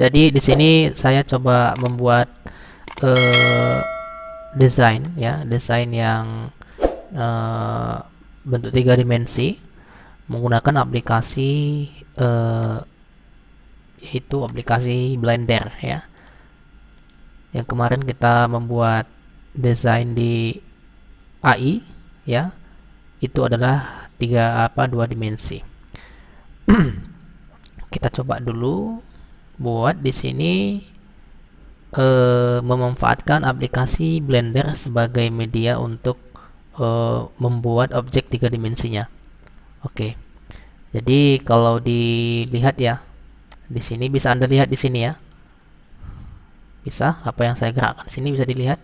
Jadi di sini saya coba membuat desain ya, desain yang bentuk 3 dimensi menggunakan aplikasi yaitu aplikasi Blender ya. Yang kemarin kita membuat desain di AI ya, itu adalah 2 dimensi. Kita coba dulu buat di sini memanfaatkan aplikasi Blender sebagai media untuk membuat objek 3 dimensinya. Oke. Jadi kalau dilihat ya, di sini bisa Anda lihat di sini ya. Bisa apa yang saya gerakkan di sini bisa dilihat.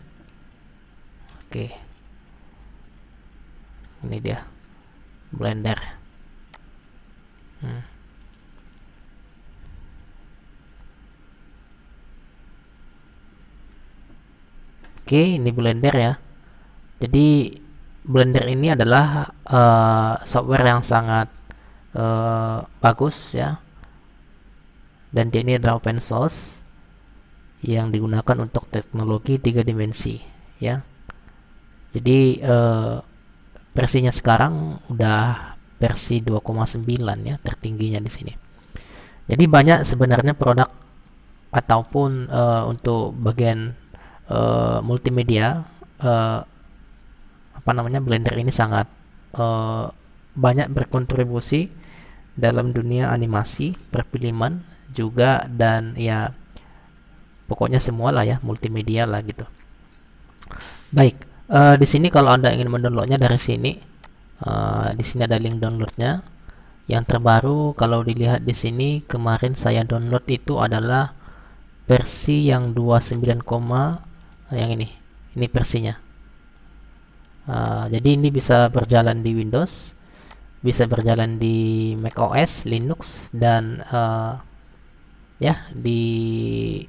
Oke. Ini dia Blender. Oke, ini Blender ya. Jadi Blender ini adalah software yang sangat bagus ya, dan dia ini adalah open source yang digunakan untuk teknologi 3 dimensi ya. Jadi versinya sekarang udah versi 2,9 ya, tertingginya di sini. Jadi banyak sebenarnya produk ataupun untuk bagian multimedia Blender ini sangat banyak berkontribusi dalam dunia animasi, perfilman juga, dan ya pokoknya semua lah ya, multimedia lah gitu. Baik, di sini kalau Anda ingin mendownloadnya dari sini, di sini ada link downloadnya yang terbaru. Kalau dilihat di sini, kemarin saya download itu adalah versi yang 29, yang ini versinya. Jadi ini bisa berjalan di Windows, bisa berjalan di macOS, Linux, dan ya di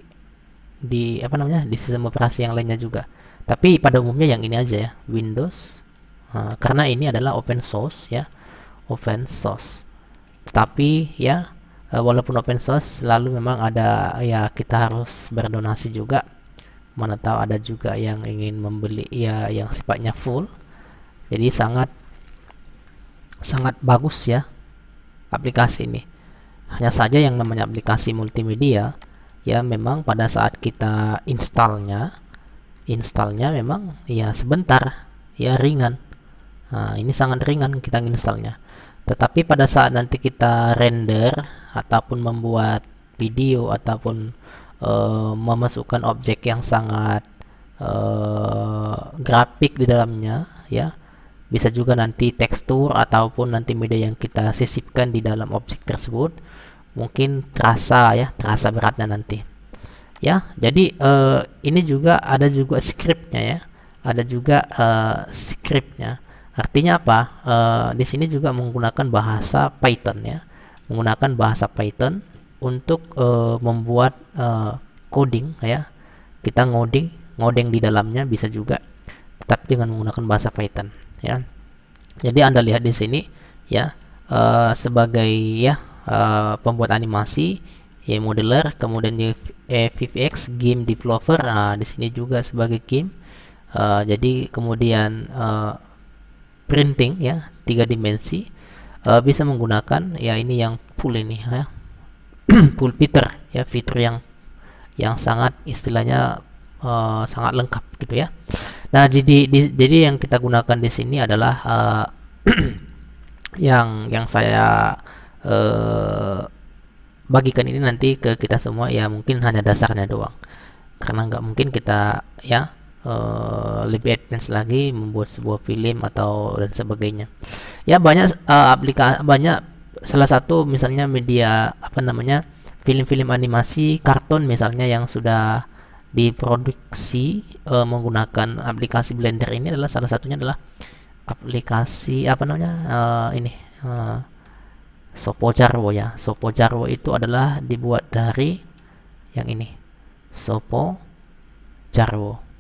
sistem operasi yang lainnya juga. Tapi pada umumnya yang ini aja ya, Windows, karena ini adalah open source ya, open source. Tetapi ya walaupun open source, selalu memang ada ya, kita harus berdonasi juga. Mana tahu ada juga yang ingin membeli ya yang sifatnya full. Jadi sangat bagus ya aplikasi ini. Hanya saja yang namanya aplikasi multimedia ya, memang pada saat kita installnya memang ya sebentar ya, ringan. Ini sangat ringan kita installnya. Tetapi pada saat nanti kita render ataupun membuat video ataupun memasukkan objek yang sangat grafik di dalamnya ya, bisa juga nanti tekstur ataupun nanti media yang kita sisipkan di dalam objek tersebut, mungkin terasa beratnya nanti ya. Jadi ini juga ada juga scriptnya ya, ada juga scriptnya. Artinya apa? Di sini juga menggunakan bahasa Python ya, menggunakan bahasa Python untuk membuat coding ya. Kita ngoding di dalamnya bisa juga, tetapi dengan menggunakan bahasa Python ya. Jadi Anda lihat di sini ya, sebagai ya pembuat animasi ya, modeler, kemudian di VFX game developer. Di sini juga sebagai game. Jadi kemudian printing ya, 3 dimensi, bisa menggunakan ya ini yang full ini ya, full fitur ya, fitur yang sangat istilahnya sangat lengkap gitu ya. Nah, jadi yang kita gunakan di sini adalah yang saya bagikan ini nanti ke kita semua ya, mungkin hanya dasarnya doang, karena nggak mungkin kita ya lebih advance lagi membuat sebuah film atau dan sebagainya ya. Banyak aplikasi, banyak, salah satu misalnya media film-film animasi kartun misalnya yang sudah diproduksi menggunakan aplikasi Blender ini, adalah salah satunya adalah aplikasi Sopo Jarwo ya. Sopo Jarwo itu adalah dibuat dari yang ini, Sopo Jarwo.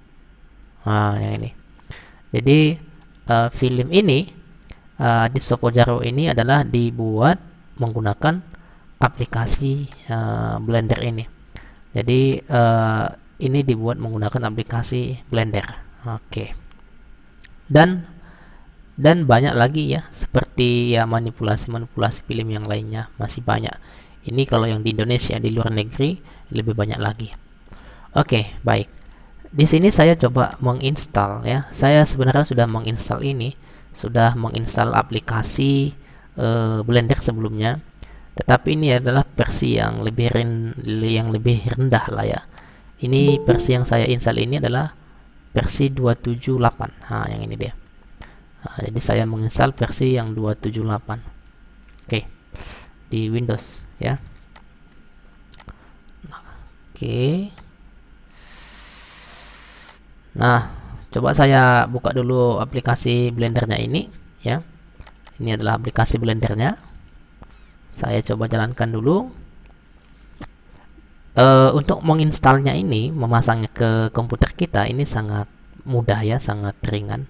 Yang ini. Jadi film ini di Sopo Jarwo ini adalah dibuat menggunakan aplikasi Blender ini. Jadi ini dibuat menggunakan aplikasi Blender. Oke. Dan banyak lagi ya, seperti ya manipulasi film yang lainnya masih banyak. Ini kalau yang di Indonesia, di luar negeri lebih banyak lagi. Oke, baik. Di sini saya coba menginstal ya. Saya sebenarnya sudah menginstal ini, sudah menginstal aplikasi Blender sebelumnya. Tetapi ini adalah versi yang lebih rendah lah ya. Ini versi yang saya install ini adalah versi 278. Nah, yang ini dia. Nah, jadi saya menginstal versi yang 278. Oke. Di Windows ya. Oke. Nah, coba saya buka dulu aplikasi Blendernya ini ya. Ini adalah aplikasi Blendernya. Saya coba jalankan dulu. Untuk menginstalnya ini, memasangnya ke komputer kita ini sangat mudah ya, sangat ringan.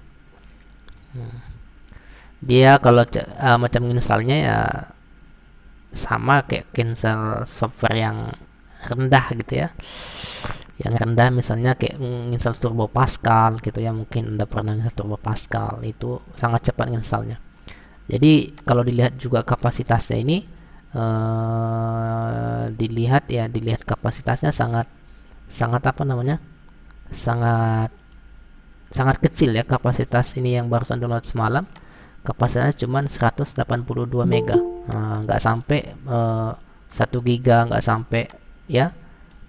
Dia kalau macam menginstalnya ya sama kayak install software yang rendah gitu ya. Yang rendah misalnya kayak install Turbo Pascal gitu ya, mungkin Anda pernah install Turbo Pascal, itu sangat cepat installnya. Jadi kalau dilihat juga kapasitasnya ini dilihat kapasitasnya sangat apa namanya, sangat kecil ya. Kapasitas ini yang barusan download semalam, kapasitasnya cuma 182 mega, nggak sampai 1 giga, nggak sampai ya,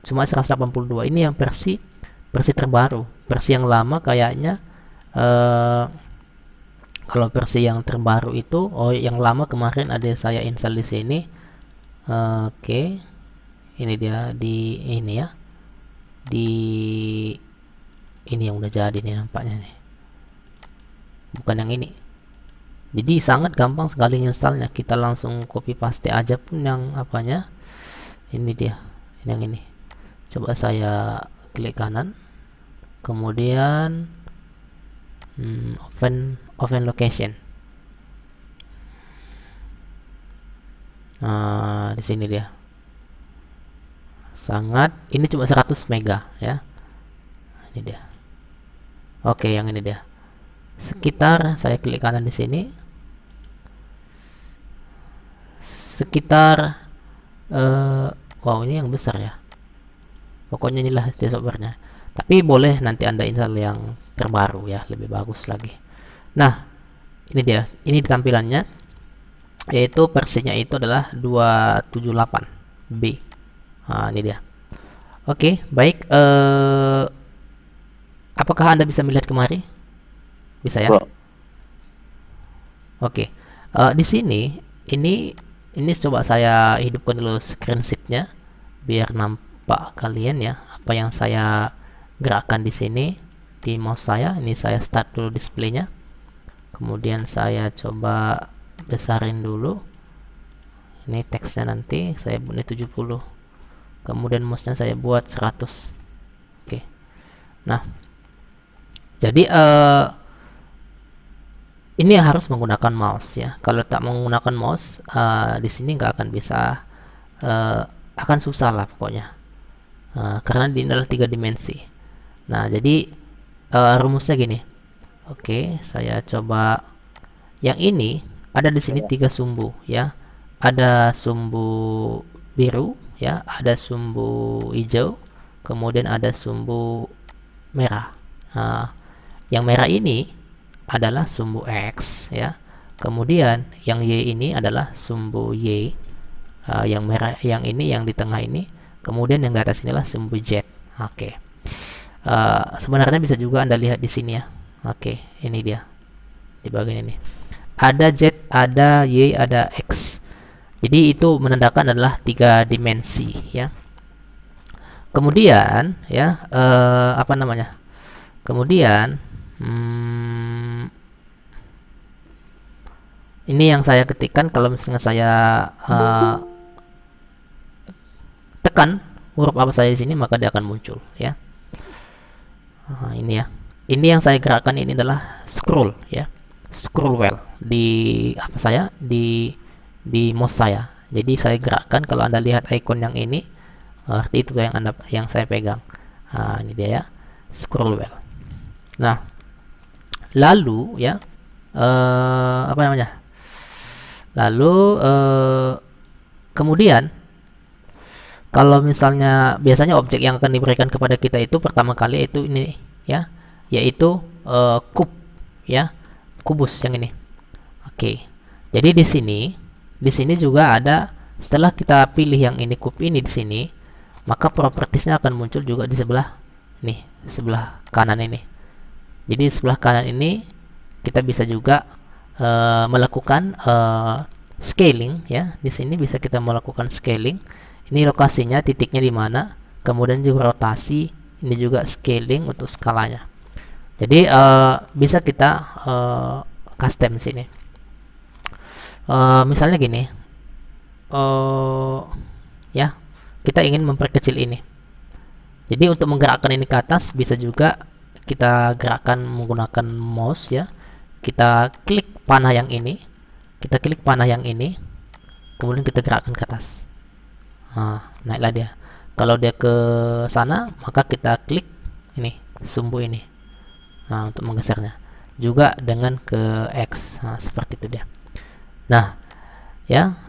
cuma 182. Ini yang versi terbaru. Versi yang lama kayaknya kalau versi yang terbaru itu, yang lama kemarin ada saya install di sini. Oke. Ini dia di ini ya. Di ini yang udah jadi nih nampaknya nih. Bukan yang ini. Jadi sangat gampang sekali installnya. Kita langsung copy paste aja pun yang apanya. Ini dia. Yang ini. Coba saya klik kanan. Kemudian open location. Di sini dia. Ini cuma 100 mega ya. Ini dia. Oke, yang ini dia. Sekitar, saya klik kanan di sini. Sekitar wow, ini yang besar ya. Pokoknya inilah dia softwarenya. Tapi boleh nanti Anda install yang terbaru ya, lebih bagus lagi. Nah, ini dia. Ini tampilannya, yaitu versinya itu adalah 278B. Nah, ini dia. Oke, baik. Apakah Anda bisa melihat kemari? Bisa ya? Oke. Di sini ini coba saya hidupkan dulu screenshotnya biar nampak kalian ya apa yang saya gerakkan di sini di mouse saya. Ini saya start dulu displaynya, kemudian saya coba besarin dulu. Ini teksnya nanti saya buat 70, kemudian mouse-nya saya buat 100. Oke. Nah, jadi ini harus menggunakan mouse ya. Kalau tak menggunakan mouse di sini nggak akan bisa, akan susah lah pokoknya, karena ini adalah 3 dimensi. Nah, jadi rumusnya gini. Oke, saya coba yang ini. Ada di sini 3 sumbu ya. Ada sumbu biru ya, ada sumbu hijau, kemudian ada sumbu merah. Yang merah ini adalah sumbu X ya. Kemudian yang Y ini adalah sumbu Y. Yang merah yang ini, yang di tengah ini. Kemudian yang di atas inilah sumbu Z. Oke. Sebenarnya bisa juga Anda lihat di sini ya. Oke, ini dia. Di bagian ini. Ada Z, ada Y, ada X. Jadi itu menandakan adalah 3 dimensi ya. Kemudian ya, apa namanya? Kemudian ini yang saya ketikkan. Kalau misalnya saya tekan huruf apa saja di sini, maka dia akan muncul ya. Ini ya. Ini yang saya gerakkan ini adalah scroll ya. Scroll wheel di apa saya di mouse saya. Jadi saya gerakkan. Kalau Anda lihat ikon yang ini, seperti itu yang saya pegang. Nah, ini dia ya, scroll wheel. Nah, lalu ya apa namanya? Lalu kemudian kalau misalnya biasanya objek yang akan diberikan kepada kita itu pertama kali itu ini ya, yaitu kub ya, kubus yang ini. Oke. Jadi di sini juga ada, setelah kita pilih yang ini, kub ini di sini, maka propertiesnya akan muncul juga di sebelah nih, sebelah kanan ini. Jadi sebelah kanan ini kita bisa juga melakukan scaling ya. Di sini bisa kita melakukan scaling. Ini lokasinya, titiknya di mana, kemudian juga rotasi, ini juga scaling untuk skalanya. Jadi bisa kita custom sini. Misalnya gini, ya, kita ingin memperkecil ini. Jadi untuk menggerakkan ini ke atas bisa juga kita gerakkan menggunakan mouse ya. Kita klik panah yang ini, kemudian kita gerakkan ke atas. Nah, naiklah dia. Kalau dia ke sana, maka kita klik ini, sumbu ini. Nah, untuk menggesernya. Juga dengan ke X. Nah, seperti itu dia. Nah, ya,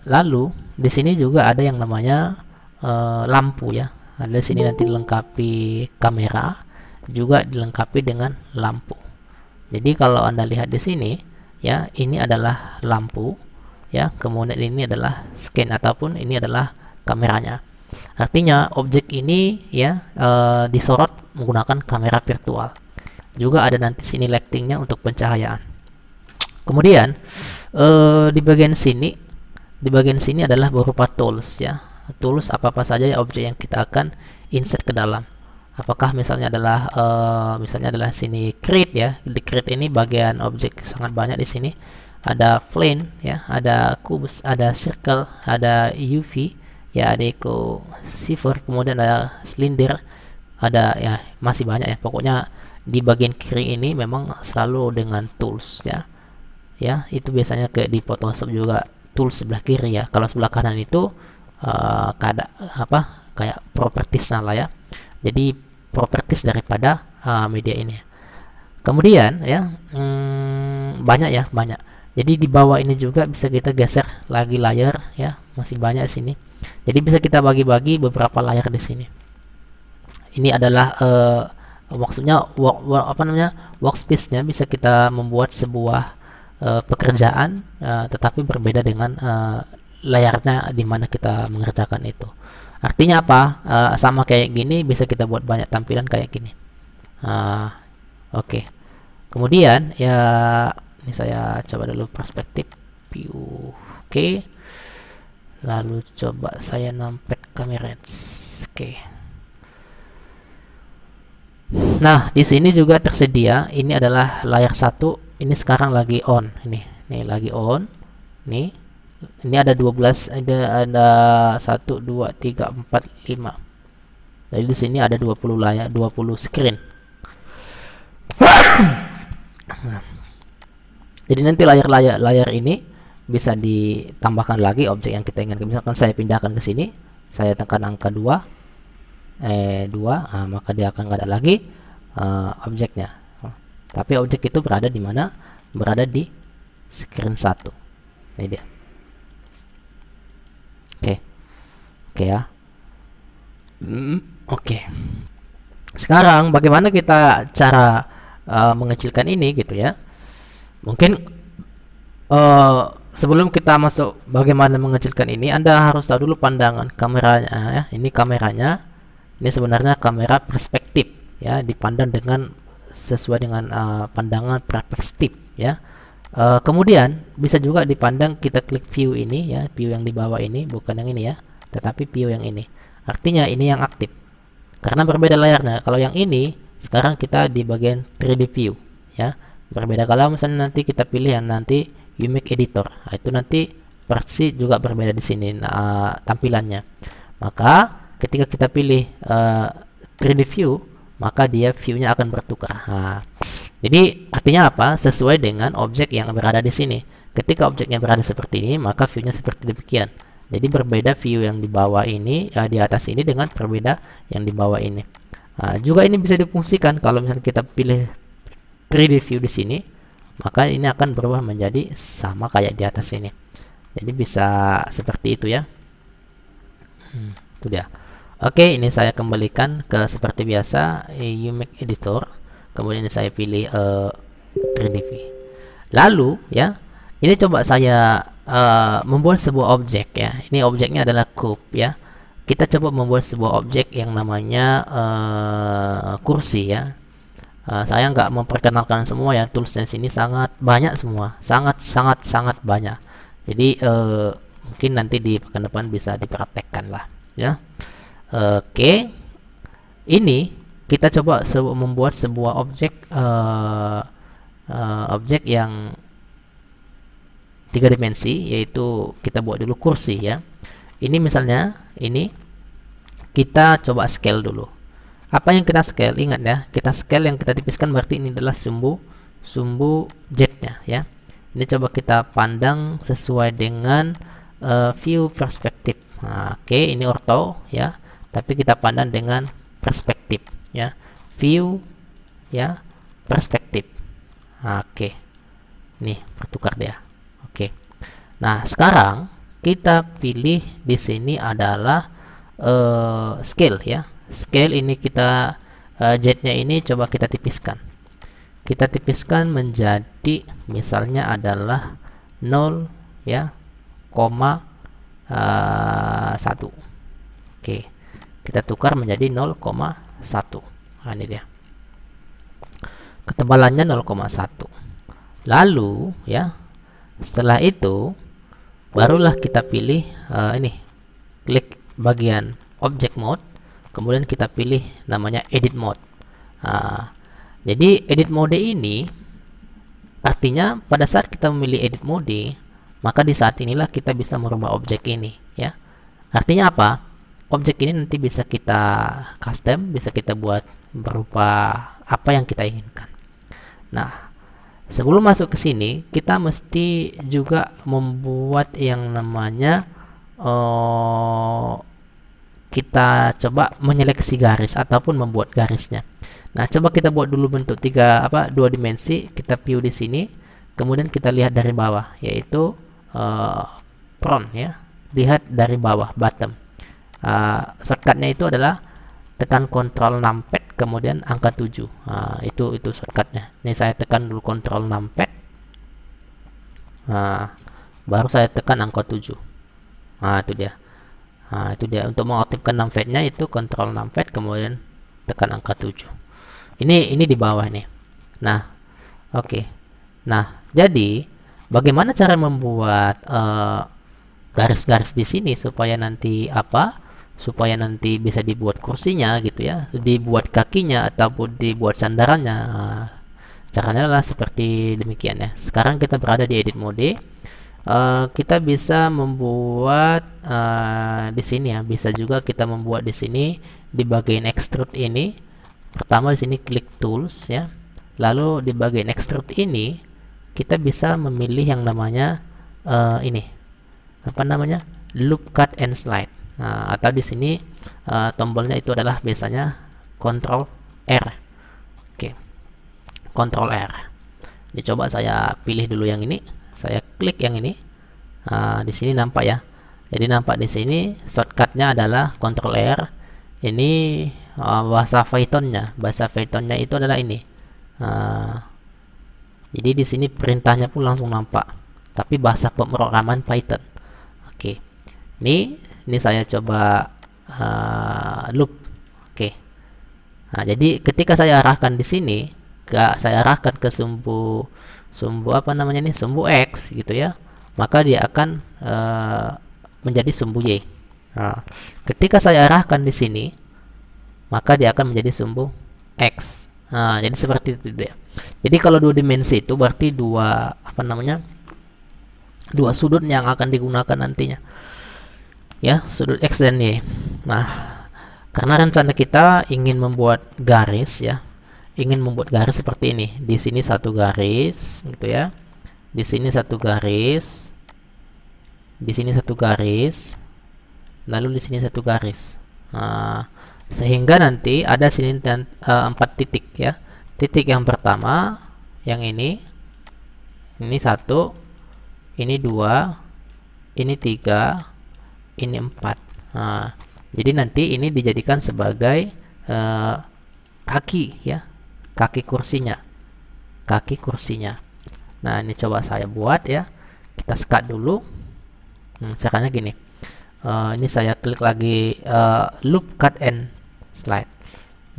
lalu di sini juga ada yang namanya lampu ya. Ada di sini nanti dilengkapi kamera, juga dilengkapi dengan lampu. Jadi kalau Anda lihat di sini ya, ini adalah lampu ya, kemudian ini adalah scan ataupun ini adalah kameranya. Artinya objek ini ya disorot menggunakan kamera virtual. Juga ada nanti sini lightingnya untuk pencahayaan. Kemudian di bagian sini adalah berupa tools ya. Tools apa saja ya objek yang kita akan insert ke dalam. Apakah misalnya adalah sini create ya. Di create ini bagian objek sangat banyak di sini. Ada plane ya, ada cubes, ada circle, ada UV ya, ada ecosiver, kemudian ada silinder, ada ya, masih banyak ya. Pokoknya di bagian kiri ini memang selalu dengan tools ya. Ya, itu biasanya di Photoshop juga tools sebelah kiri ya. Kalau sebelah kanan itu kayak properties lah ya. Jadi properties daripada media ini. Kemudian ya banyak. Jadi di bawah ini juga bisa kita geser lagi layar ya, masih banyak sini. Jadi bisa kita bagi-bagi beberapa layar di sini. Ini adalah maksudnya workspace-nya bisa kita membuat sebuah pekerjaan tetapi berbeda dengan layarnya di mana kita mengerjakan itu. Artinya apa? Sama kayak gini bisa kita buat banyak tampilan kayak gini. Oke. Kemudian ya ini saya coba dulu perspektif view. Oke. Lalu coba saya nampet kamera. Oke. Nah, di sini juga tersedia. Ini adalah layar 1. Ini sekarang lagi on. Ini lagi on. Nih. Ini ada 12, ada 1 2 3 4 5. Jadi di sini ada 20 layar, 20 screen. Jadi nanti layar ini bisa ditambahkan lagi objek yang kita inginkan. Misalkan saya pindahkan ke sini, saya tekan angka 2, maka dia akan nggak ada lagi objeknya. Tapi objek itu berada di mana? Berada di screen 1. Ini dia. Oke ya. Oke. Sekarang bagaimana kita cara mengecilkan ini gitu ya? Mungkin sebelum kita masuk bagaimana mengecilkan ini, Anda harus tahu dulu pandangan kameranya ya. Ini kameranya. Ini sebenarnya kamera perspektif ya, dipandang dengan sesuai dengan pandangan perspektif ya. Kemudian bisa juga dipandang, kita klik view ini ya, view yang di bawah ini, bukan yang ini ya, tetapi view yang ini. Artinya ini yang aktif karena berbeda layarnya. Kalau yang ini sekarang kita di bagian 3D view ya, berbeda. Kalau misalnya nanti kita pilih yang nanti Unique Editor, nah, itu nanti versi juga berbeda di sini tampilannya. Maka ketika kita pilih 3D view, maka dia view-nya akan bertukar. Nah, jadi artinya apa? Sesuai dengan objek yang berada di sini. Ketika objeknya berada seperti ini, maka view-nya seperti demikian. Jadi berbeda view yang di bawah ini, di atas ini dengan berbeda yang di bawah ini. Juga ini bisa difungsikan kalau misalnya kita pilih 3D view di sini, maka ini akan berubah menjadi sama kayak di atas ini. Jadi bisa seperti itu ya. Itu dia. Oke, ini saya kembalikan ke seperti biasa UMake editor. Kemudian saya pilih 3D view. Lalu ya, ini coba saya membuat sebuah objek ya. Ini objeknya adalah cube ya. Kita coba membuat sebuah objek yang namanya kursi ya. Saya nggak memperkenalkan semua ya, toolsnya sini sangat banyak semua, sangat banyak. Jadi mungkin nanti di pekan depan bisa dipraktekkan lah ya. Oke, ini kita coba membuat sebuah objek objek yang 3 dimensi, yaitu kita buat dulu kursi ya. Ini misalnya ini kita coba scale dulu. Apa yang kita scale? Ingat ya, kita scale yang kita tipiskan berarti ini adalah sumbu jetnya ya. Ini coba kita pandang sesuai dengan view perspektif. Oke, ini ortho ya, tapi kita pandang dengan perspektif ya, view ya, perspektif. Oke, nih bertukar dia. Oke, nah sekarang kita pilih di sini adalah scale ya. Scale ini kita jetnya ini coba kita tipiskan. Kita tipiskan menjadi misalnya adalah 0 ya, 1. Oke, kita tukar menjadi 0,1. Nah, ini dia. Ketebalannya 0,1. Lalu ya, setelah itu barulah kita pilih ini, klik bagian object mode, kemudian kita pilih namanya edit mode. Jadi edit mode ini artinya pada saat kita memilih edit mode, maka di saat inilah kita bisa merubah objek ini ya. Artinya apa? Objek ini nanti bisa kita custom, bisa kita buat berupa apa yang kita inginkan. Nah, sebelum masuk ke sini, kita mesti juga membuat yang namanya kita coba menyeleksi garis ataupun membuat garisnya. Nah, coba kita buat dulu bentuk 2 dimensi. Kita view di sini, kemudian kita lihat dari bawah, yaitu front ya. Lihat dari bawah, bottom. Shortcutnya itu adalah tekan Ctrl numpad kemudian angka 7. Itu shortcutnya. Ini saya tekan dulu Ctrl numpad, baru saya tekan angka 7. Itu dia. Itu dia, untuk mengaktifkan numpadnya itu Ctrl numpad kemudian tekan angka 7. Ini di bawah nih. Nah, oke. Nah, jadi bagaimana cara membuat garis-garis di sini supaya nanti supaya nanti bisa dibuat kursinya gitu ya, dibuat kakinya ataupun dibuat sandarannya. Caranya adalah seperti demikian ya. Sekarang kita berada di edit mode. Kita bisa membuat di sini ya, bisa juga kita membuat di sini di bagian extrude ini. Pertama di sini klik tools ya, lalu di bagian extrude ini kita bisa memilih yang namanya ini apa namanya, loop cut and slide. Atau di sini tombolnya itu adalah biasanya Ctrl R. Oke, Ctrl R. Dicoba saya pilih dulu yang ini. Saya klik yang ini. Di sini nampak ya. Jadi nampak di sini shortcutnya adalah Ctrl R. Ini bahasa Pythonnya. Bahasa Pythonnya itu adalah ini. Jadi di sini perintahnya pun langsung nampak. Tapi bahasa pemrograman Python. Oke. Ini saya coba loop. Oke. Nah, jadi ketika saya arahkan di sini, saya arahkan ke sumbu apa namanya nih, sumbu X gitu ya, maka dia akan menjadi sumbu Y. Nah, ketika saya arahkan di sini, maka dia akan menjadi sumbu X. Nah, jadi seperti itu dia. Jadi kalau 2 dimensi itu berarti dua sudut yang akan digunakan nantinya ya, sudut X dan Y. Nah, karena rencana kita ingin membuat garis ya, ingin membuat garis seperti ini. Di sini 1 garis gitu ya, di sini 1 garis, di sini satu garis, lalu di sini satu garis. Sehingga nanti ada sini 4 titik ya. Titik yang pertama yang ini 1, ini 2, ini 3, ini 4. Jadi nanti ini dijadikan sebagai kaki ya, kaki kursinya. Nah, ini coba saya buat ya. Kita sekat dulu. Caranya gini. Ini saya klik lagi loop cut and slide.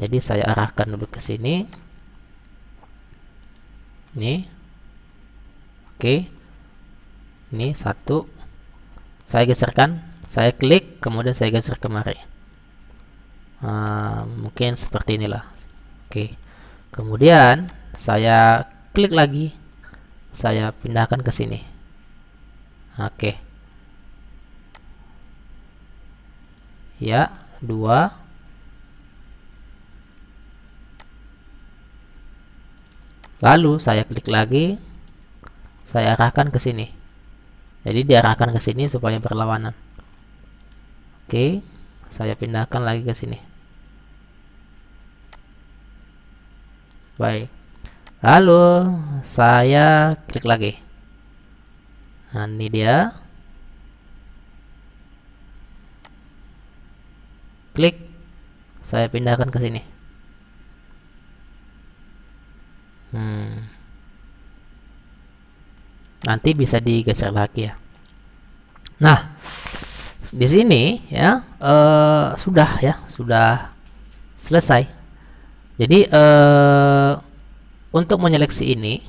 Jadi saya arahkan dulu ke sini. Ini. Oke. Ini 1. Saya geserkan, saya klik, kemudian saya geser kemari. Mungkin seperti inilah. Oke. Kemudian saya klik lagi, saya pindahkan ke sini. Oke. Ya, 2. Lalu saya klik lagi, saya arahkan ke sini. Jadi diarahkan ke sini supaya berlawanan. Oke, saya pindahkan lagi ke sini. Baik. Lalu saya klik lagi. Nah, ini dia. Klik, saya pindahkan ke sini. Nanti bisa digeser lagi ya. Nah, di sini ya sudah selesai. Jadi untuk menyeleksi ini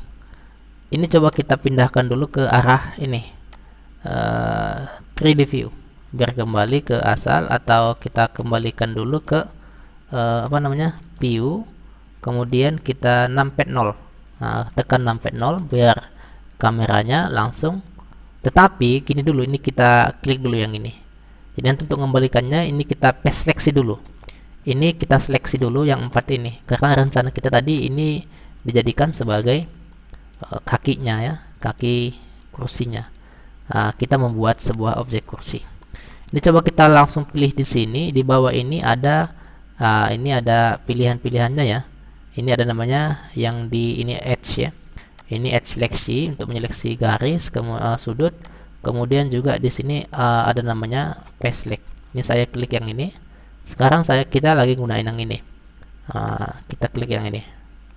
coba kita pindahkan dulu ke arah ini 3D view, biar kembali ke asal, atau kita kembalikan dulu ke view, kemudian kita numpad 0. Tekan numpad 0 biar kameranya langsung. Tetapi gini dulu, ini kita klik dulu yang ini. Jadi nanti untuk mengembalikannya ini kita paste seleksi dulu. Ini kita seleksi dulu yang 4 ini, karena rencana kita tadi ini dijadikan sebagai kakinya ya, kaki kursinya. Kita membuat sebuah objek kursi. Ini coba kita langsung pilih di sini. Di bawah ini ada pilihan-pilihannya ya. Ini ada namanya yang di ini edge ya. Ini edge seleksi untuk menyeleksi garis, sudut. Kemudian juga di sini ada namanya paste select. Ini saya klik yang ini. Sekarang kita lagi gunain yang ini. Kita klik yang ini,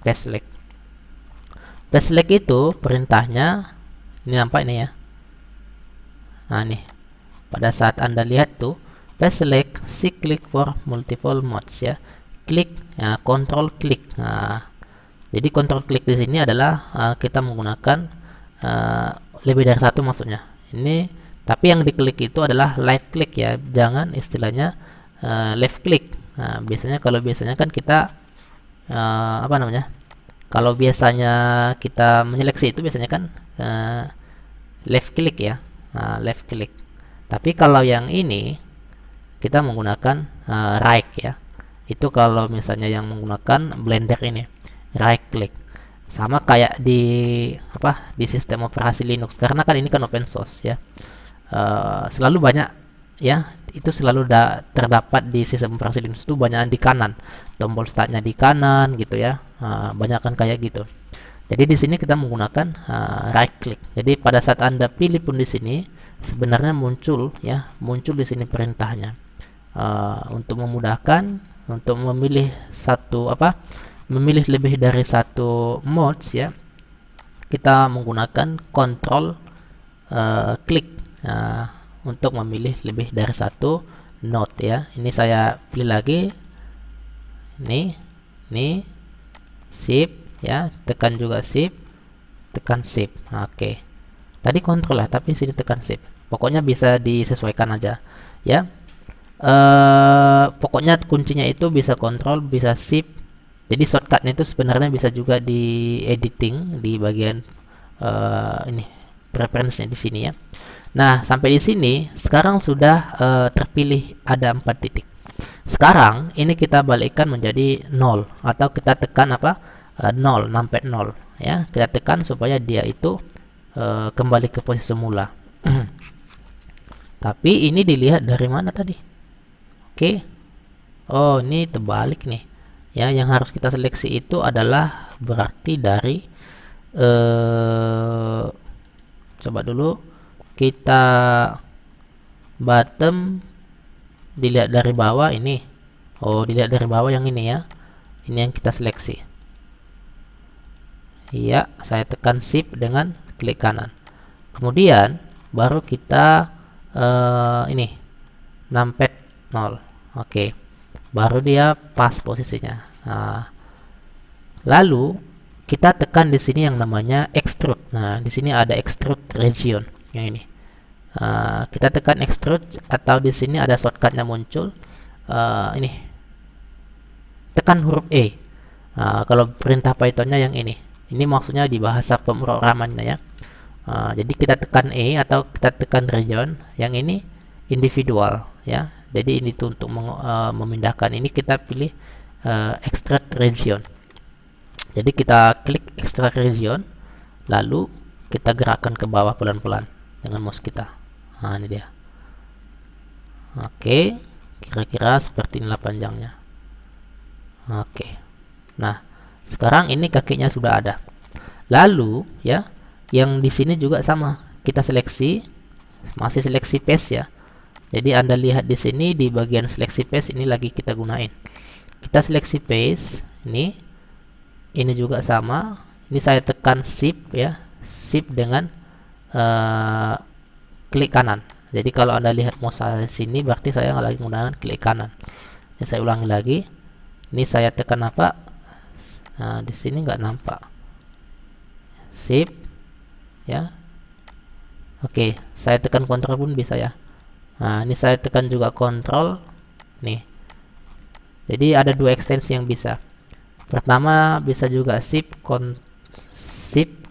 paste select. Paste select itu perintahnya ini, nampak ini ya. Nah, nih. Pada saat Anda lihat tuh, paste select, click for multiple modes ya. Klik, control klik. Jadi control klik di sini adalah kita menggunakan lebih dari satu maksudnya. Ini tapi yang diklik itu adalah left click ya, jangan istilahnya left click. Biasanya kan kita kalau biasanya kita menyeleksi itu biasanya kan left click ya, left click. Tapi kalau yang ini kita menggunakan right ya. Itu kalau misalnya yang menggunakan Blender ini right click. Sama kayak di sistem operasi Linux, karena kan ini kan open source ya. Selalu banyak ya, itu selalu terdapat di sistem operasi Linux itu banyak di kanan, tombol startnya di kanan gitu ya. Banyak kan kayak gitu. Jadi di sini kita menggunakan right click. Jadi pada saat Anda pilih pun di sini sebenarnya muncul di sini perintahnya. Untuk memudahkan untuk memilih memilih lebih dari satu modes ya, kita menggunakan control klik untuk memilih lebih dari satu node ya. Ini saya pilih lagi, ini shift ya, tekan juga shift, tekan shift. Oke. Tadi kontrol lah, tapi sini tekan shift. Pokoknya bisa disesuaikan aja ya. Pokoknya kuncinya itu bisa kontrol, bisa shift. Jadi shortcutnya itu sebenarnya bisa juga di editing di bagian ini preference-nya di sini ya. Nah, sampai di sini sekarang sudah terpilih ada 4 titik. Sekarang ini kita balikkan menjadi 0, atau kita tekan 0, numpad 0 ya. Kita tekan supaya dia itu kembali ke posisi semula. Tapi ini dilihat dari mana tadi? Oke. Oh, ini terbalik nih. Ya, yang harus kita seleksi itu adalah berarti dari coba dulu kita bottom, dilihat dari bawah ini. Oh, dilihat dari bawah yang ini ya. Ini yang kita seleksi. Iya, saya tekan shift dengan klik kanan. Kemudian baru kita ini numpad 0. Oke. Baru dia pas posisinya. Nah, lalu kita tekan di sini yang namanya extrude. Nah, di sini ada extrude region yang ini. Kita tekan extrude, atau di sini ada shortcutnya muncul. Ini tekan huruf E. Kalau perintah Pythonnya yang ini. Ini maksudnya di bahasa pemrogramannya ya. Jadi kita tekan E atau kita tekan region. Yang ini individual ya. Jadi ini tuh untuk memindahkan. Ini kita pilih extrude region. Jadi kita klik extrude region, lalu kita gerakkan ke bawah pelan-pelan dengan mouse kita. Nah, ini dia. Oke, kira-kira seperti inilah panjangnya. Oke. Nah, sekarang ini kakinya sudah ada. Lalu ya, yang di sini juga sama. Kita seleksi, masih seleksi paste ya. Jadi Anda lihat di sini di bagian seleksi paste ini lagi kita gunain. Kita seleksi paste ini. Ini juga sama. Ini saya tekan shift ya. Shift dengan klik kanan. Jadi kalau Anda lihat mouse saya sini berarti saya lagi menggunakan klik kanan. Ini saya ulangi lagi. Ini saya tekan apa? Nah, di sini nggak nampak. Shift ya. Oke, saya tekan kontrol pun bisa ya. Nah, ini saya tekan juga kontrol nih. Jadi ada dua ekstensi yang bisa. Pertama bisa juga shift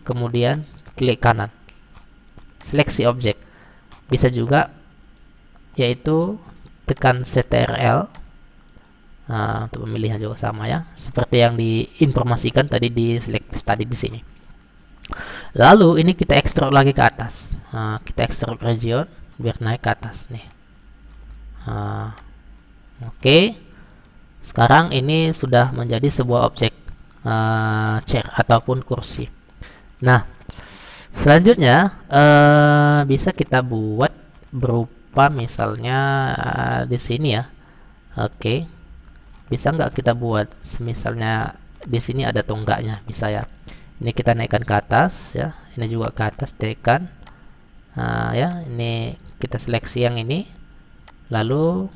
kemudian klik kanan. Seleksi objek. Bisa juga yaitu tekan CTRL. Nah, untuk pemilihan juga sama ya, seperti yang diinformasikan tadi di select paste tadi di sini. Lalu ini kita ekstruk lagi ke atas. Kita ekstruk region biar naik ke atas nih. Oke. Sekarang ini sudah menjadi sebuah objek chair ataupun kursi. Nah, selanjutnya bisa kita buat berupa misalnya di sini ya. Oke. Bisa nggak kita buat misalnya di sini ada tonggaknya, bisa ya. Ini kita naikkan ke atas ya. Ini juga ke atas, tekan. Ya, ini kita seleksi yang ini. Lalu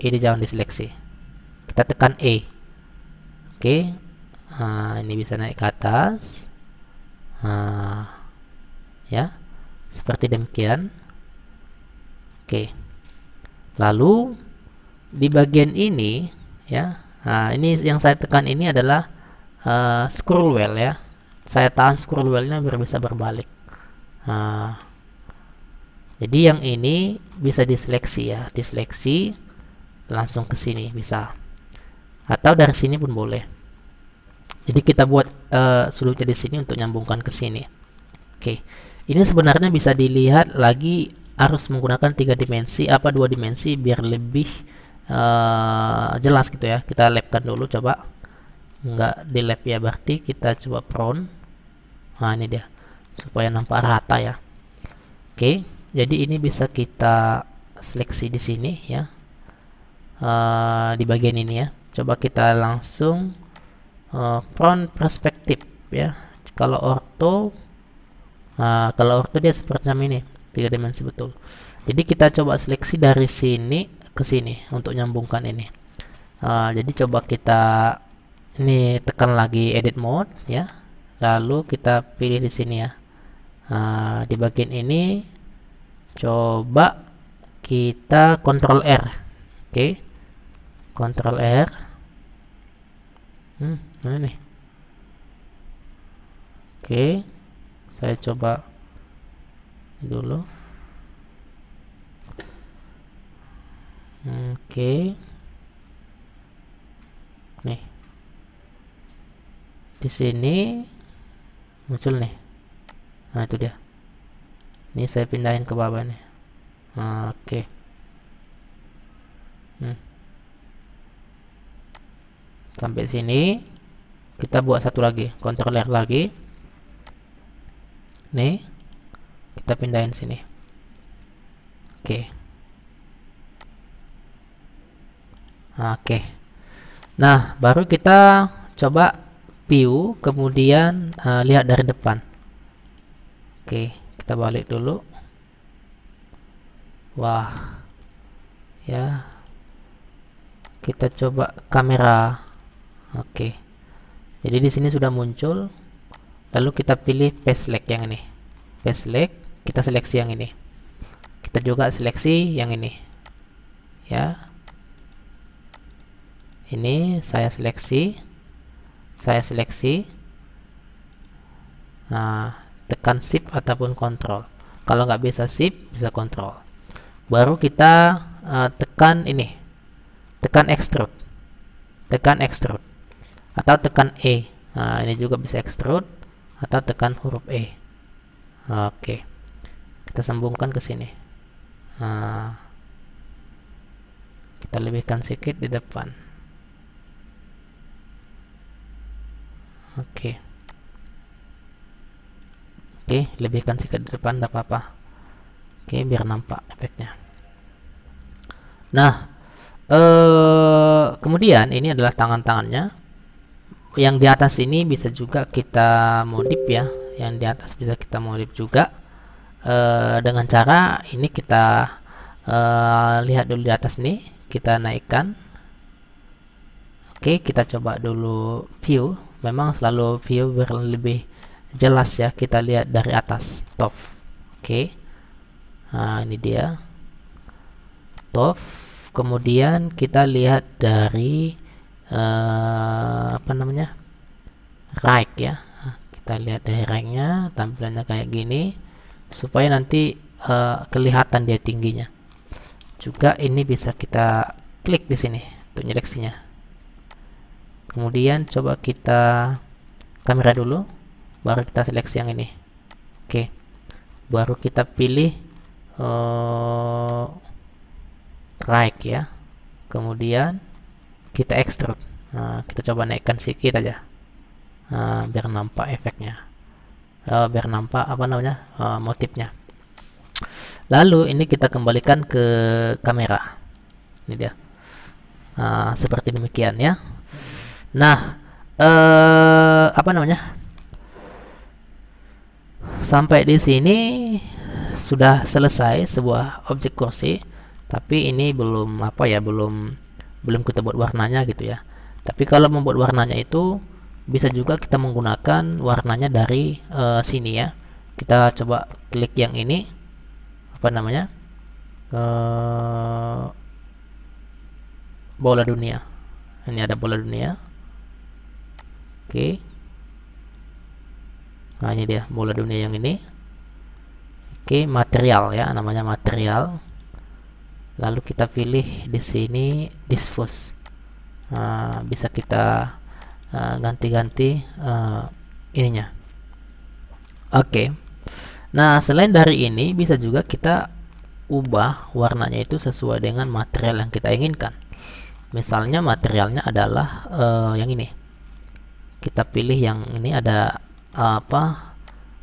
ini jangan diseleksi. Kita tekan E. Oke. Ini bisa naik ke atas. Ya. Seperti demikian. Oke. Lalu di bagian ini ya. Nah, ini yang saya tekan ini adalah scroll wheel ya. Saya tahan scroll wheelnya biar bisa berbalik. Jadi yang ini bisa diseleksi ya, diseleksi langsung ke sini bisa. Atau dari sini pun boleh. Jadi kita buat sudutnya di sini untuk nyambungkan ke sini. Oke. Ini sebenarnya bisa dilihat lagi harus menggunakan 3 dimensi apa 2 dimensi biar lebih jelas gitu ya. Kita labkan dulu coba. Enggak di lab ya, berarti kita coba prone. Nah, ini dia. Supaya nampak rata ya. Oke, jadi ini bisa kita seleksi di sini ya. Di bagian ini ya. Coba kita langsung front perspektif ya. Kalau ortho dia seperti ini, 3 dimensi betul. Jadi kita coba seleksi dari sini ke sini untuk nyambungkan ini. Jadi coba kita ini tekan lagi edit mode ya. Lalu kita pilih di sini ya. Di bagian ini coba kita Ctrl R. Oke. Ctrl R. Ini nih. Oke. Saya coba dulu. Oke. Nih. Di sini muncul nih. Nah, itu dia. Ini saya pindahin ke bawah nih. Oke. Sampai sini kita buat satu lagi, controller lagi. Nih, kita pindahin sini. Oke. Oke. Nah, baru kita coba view, kemudian lihat dari depan. Oke, kita balik dulu. Wah, ya, kita coba kamera. Oke, jadi di sini sudah muncul. Lalu kita pilih paste select yang ini. Paste select, kita seleksi yang ini. Kita juga seleksi yang ini. Ya, ini saya seleksi. Nah, tekan shift ataupun control. Kalau nggak bisa shift, bisa control. Baru kita tekan ini, tekan extrude, atau tekan E. Nah, ini juga bisa extrude atau tekan huruf E. Oke, kita sambungkan ke sini. Nah, kita lebihkan sedikit di depan. Oke, lebihkan sedikit di depan, tidak apa-apa. Oke, biar nampak efeknya. Nah, kemudian ini adalah tangan-tangannya. Yang di atas ini bisa juga kita modif ya. Yang di atas bisa kita modif juga dengan cara ini. Kita lihat dulu di atas nih, kita naikkan. Oke, kita coba dulu view. Memang selalu view biar lebih jelas ya, kita lihat dari atas top. Oke. Nah, ini dia top. Kemudian kita lihat dari right ya. Kita lihat dari right-nya, tampilannya kayak gini supaya nanti kelihatan dia tingginya. Juga ini bisa kita klik di sini untuk nyeleksinya. Kemudian coba kita kamera dulu, baru kita seleksi yang ini. Oke, baru kita pilih right ya. Kemudian kita extrude. Nah, kita coba naikkan sedikit aja, biar nampak efeknya, biar nampak motifnya. Lalu ini kita kembalikan ke kamera. Ini dia, seperti demikian ya. Nah, sampai di sini sudah selesai sebuah objek kursi. Tapi ini belum belum kita buat warnanya gitu ya. Tapi kalau membuat warnanya itu bisa juga kita menggunakan warnanya dari sini ya. Kita coba klik yang ini, bola dunia. Ini ada bola dunia. Oke. Nah, ini dia bola dunia yang ini. Oke, material ya, namanya material. Lalu kita pilih di sini diffuse. Bisa kita ganti-ganti ininya. Oke. Nah, selain dari ini bisa juga kita ubah warnanya itu sesuai dengan material yang kita inginkan. Misalnya materialnya adalah yang ini. Kita pilih yang ini, ada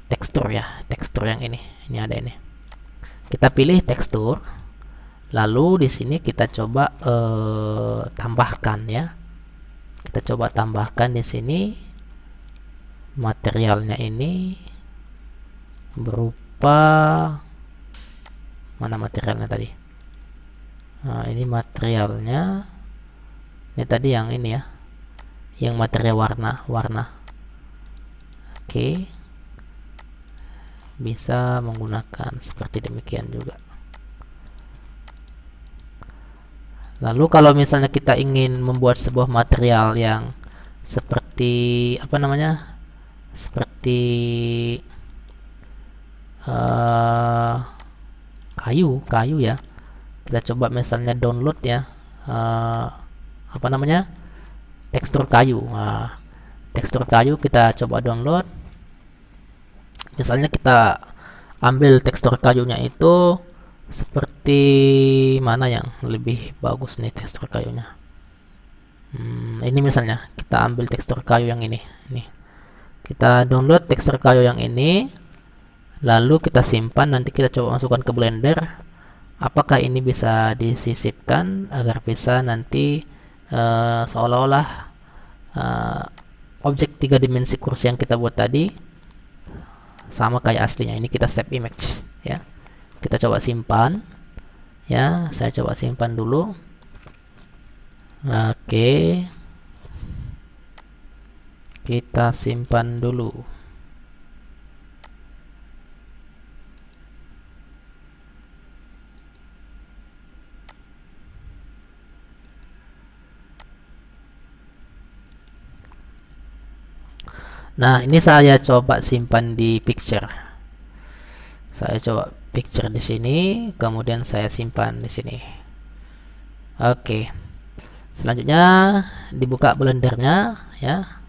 tekstur ya, tekstur yang ini ada ini. Kita pilih tekstur, lalu di sini kita coba tambahkan ya. Kita coba tambahkan di sini materialnya ini berupa mana materialnya tadi. Nah, ini materialnya ini tadi yang ini ya, yang material warna. Oke, bisa menggunakan seperti demikian juga. Lalu kalau misalnya kita ingin membuat sebuah material yang seperti seperti kayu ya, kita coba misalnya download ya, tekstur kayu. Tekstur kayu kita coba download. Misalnya kita ambil tekstur kayunya itu Seperti mana yang lebih bagus nih tekstur kayunya? Ini misalnya kita ambil tekstur kayu yang ini. Nih, kita download tekstur kayu yang ini, lalu kita simpan. Nanti kita coba masukkan ke Blender. Apakah ini bisa disisipkan agar bisa nanti seolah-olah objek 3 dimensi kursi yang kita buat tadi sama kayak aslinya. Ini kita save image ya. Kita coba simpan ya. Saya coba simpan dulu. Oke, kita simpan dulu. Nah, ini saya coba simpan di picture. Saya coba picture di sini, kemudian saya simpan di sini. Oke. Selanjutnya dibuka Blendernya ya.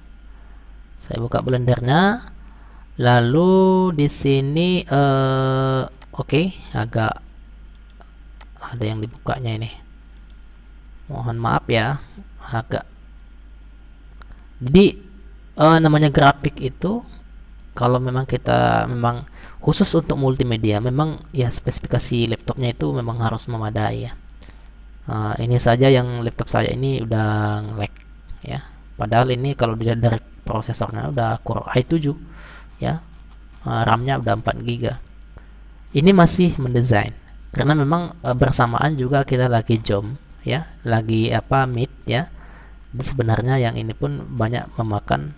Saya buka Blendernya. Lalu di sini oke, agak ada yang dibukanya ini. Mohon maaf ya, agak. Jadi namanya grafik itu kalau memang kita memang khusus untuk multimedia, memang ya spesifikasi laptopnya itu memang harus memadai ya. Ini saja yang laptop saya ini udah nge-lag ya. Padahal ini kalau dilihat dari prosesornya udah Core i7 ya. RAM-nya udah 4 GB. Ini masih mendesain karena memang bersamaan juga kita lagi jom ya, lagi meet ya. Jadi sebenarnya yang ini pun banyak memakan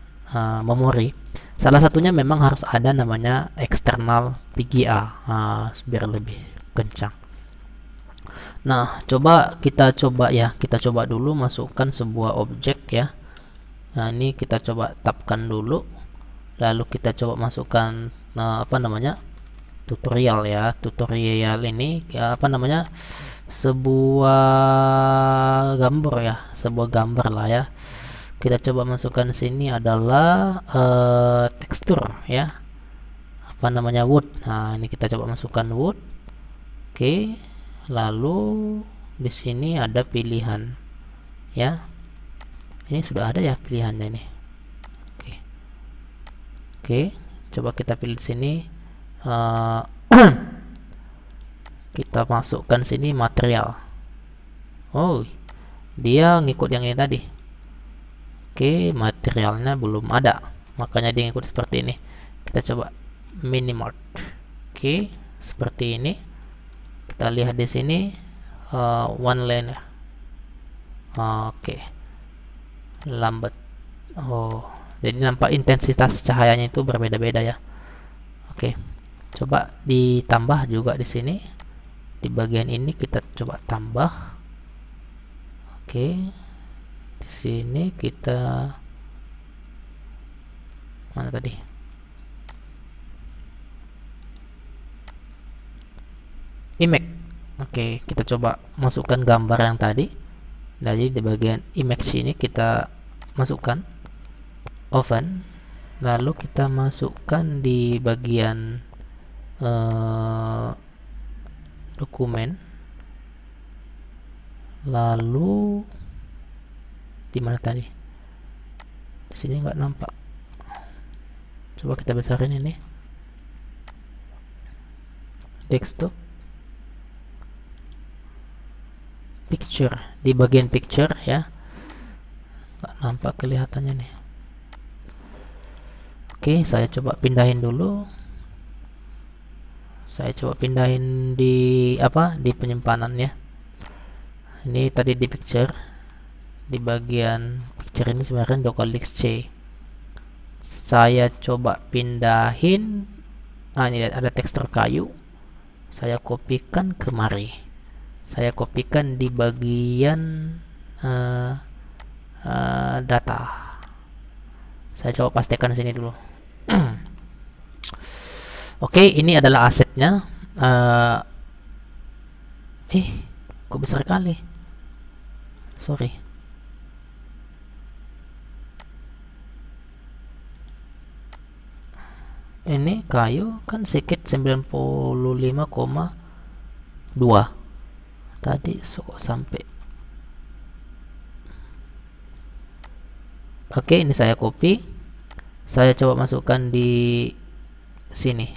memori. Salah satunya memang harus ada namanya eksternal VGA biar lebih kencang. Nah, kita coba dulu masukkan sebuah objek ya. Nah, ini kita coba tapkan dulu. Lalu kita coba masukkan tutorial ya. Tutorial ini sebuah gambar ya, sebuah gambar lah ya. Kita coba masukkan sini adalah tekstur ya, wood. Nah, ini kita coba masukkan wood. Oke, lalu di sini ada pilihan ya. Ini sudah ada ya pilihannya ini. Oke, coba kita pilih di sini. Kita masukkan sini material. Oh, dia ngikut yang ini tadi. Oke, materialnya belum ada, makanya dia ngikut seperti ini. Kita coba minimart. Oke, seperti ini. Kita lihat di sini one layer. Oke, lambat. Oh, jadi nampak intensitas cahayanya itu berbeda-beda ya. Oke, coba ditambah juga di sini. Di bagian ini kita coba tambah. Oke, di sini kita mana tadi? Image. Oke, kita coba masukkan gambar yang tadi. Jadi di bagian image ini kita masukkan oven. Lalu kita masukkan di bagian dokumen. Lalu di mana tadi? Di sini nggak nampak. Coba kita besarin ini. Desktop. Picture. Di bagian picture ya. Nggak nampak kelihatannya nih. Oke, saya coba pindahin dulu. Saya coba pindahin di penyimpanan ya. Ini tadi di picture. Di bagian picture ini sebenarnya local disk C. Saya coba pindahin. Ini ada tekstur kayu. Saya kopikan kemari. Saya kopikan di bagian data. Saya coba pastikan sini dulu. Oke, ini adalah asetnya. Kok besar kali? Sorry. Ini kayu kan sedikit 95,5 2 tadi sampai. Oke, ini saya copy, saya coba masukkan di sini.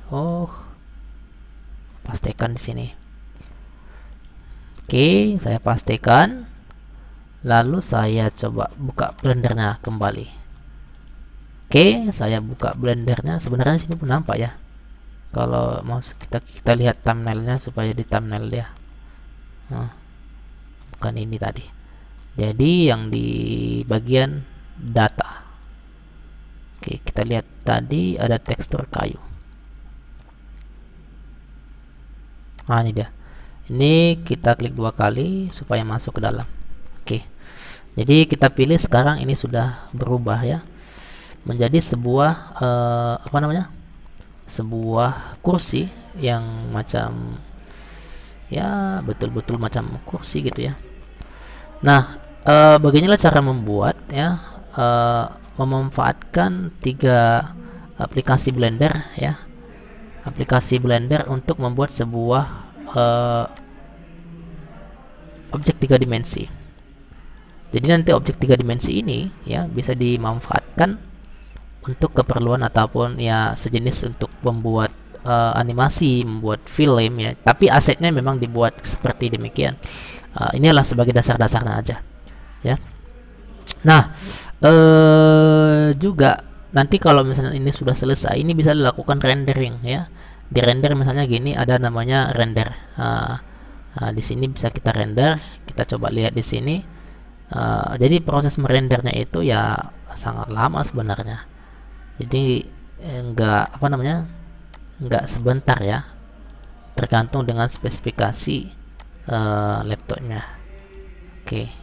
Oh, pastikan di sini. Oke, saya pastikan, lalu saya coba buka blendernya kembali. Oke, saya buka blendernya. Sebenarnya sini pun nampak ya, kalau mau kita lihat thumbnailnya supaya di thumbnail dia. Nah, bukan ini tadi, jadi yang di bagian data. Oke, kita lihat tadi ada tekstur kayu. Nah, ini dia. Ini kita klik 2 kali supaya masuk ke dalam. Oke, jadi kita pilih sekarang ini sudah berubah ya menjadi sebuah apa namanya, sebuah kursi yang macam ya betul-betul macam kursi gitu ya. Nah, bagaimana cara membuat ya, memanfaatkan 3 aplikasi Blender ya, aplikasi Blender untuk membuat sebuah objek 3 dimensi. Jadi nanti objek 3 dimensi ini ya bisa dimanfaatkan untuk keperluan ataupun ya sejenis untuk membuat animasi, membuat film ya. Tapi asetnya memang dibuat seperti demikian. Ini adalah sebagai dasar-dasarnya aja ya. Nah, juga nanti kalau misalnya ini sudah selesai, ini bisa dilakukan rendering ya. Di render misalnya gini, ada namanya render. Di sini bisa kita render. Kita coba lihat di sini. Jadi proses merendernya itu ya sangat lama sebenarnya. Jadi enggak apa namanya, enggak sebentar ya, tergantung dengan spesifikasi laptopnya. Oke.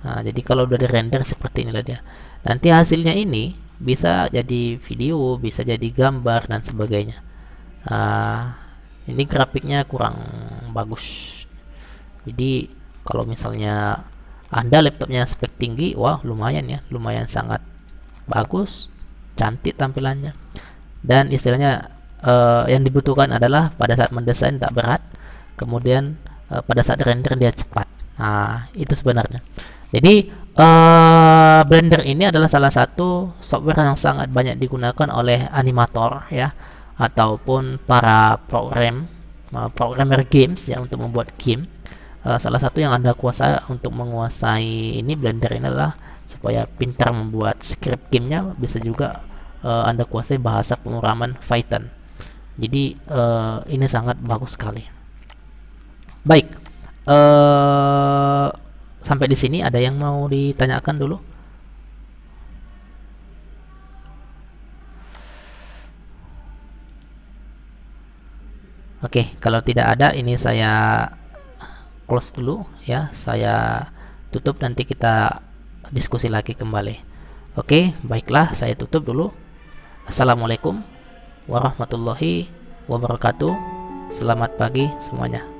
Nah, jadi kalau udah di render seperti inilah dia. Nanti hasilnya ini bisa jadi video, bisa jadi gambar dan sebagainya. Ini grafiknya kurang bagus. Jadi kalau misalnya Anda laptopnya spek tinggi, wah lumayan ya, lumayan sangat bagus, cantik tampilannya. Dan istilahnya yang dibutuhkan adalah pada saat mendesain tak berat, kemudian pada saat render dia cepat. Nah, itu sebenarnya. Jadi Blender ini adalah salah satu software yang sangat banyak digunakan oleh animator ya, ataupun para programmer games ya untuk membuat game. Salah satu yang Anda kuasa untuk menguasai ini Blender ini adalah supaya pintar membuat script gamenya, bisa juga Anda kuasai bahasa pemrograman Python. Jadi ini sangat bagus sekali. Baik, sampai di sini ada yang mau ditanyakan dulu? Oke, kalau tidak ada, ini saya close dulu ya, saya tutup, nanti kita diskusi lagi kembali. Oke, baiklah, saya tutup dulu. Assalamualaikum warahmatullahi wabarakatuh. Selamat pagi semuanya.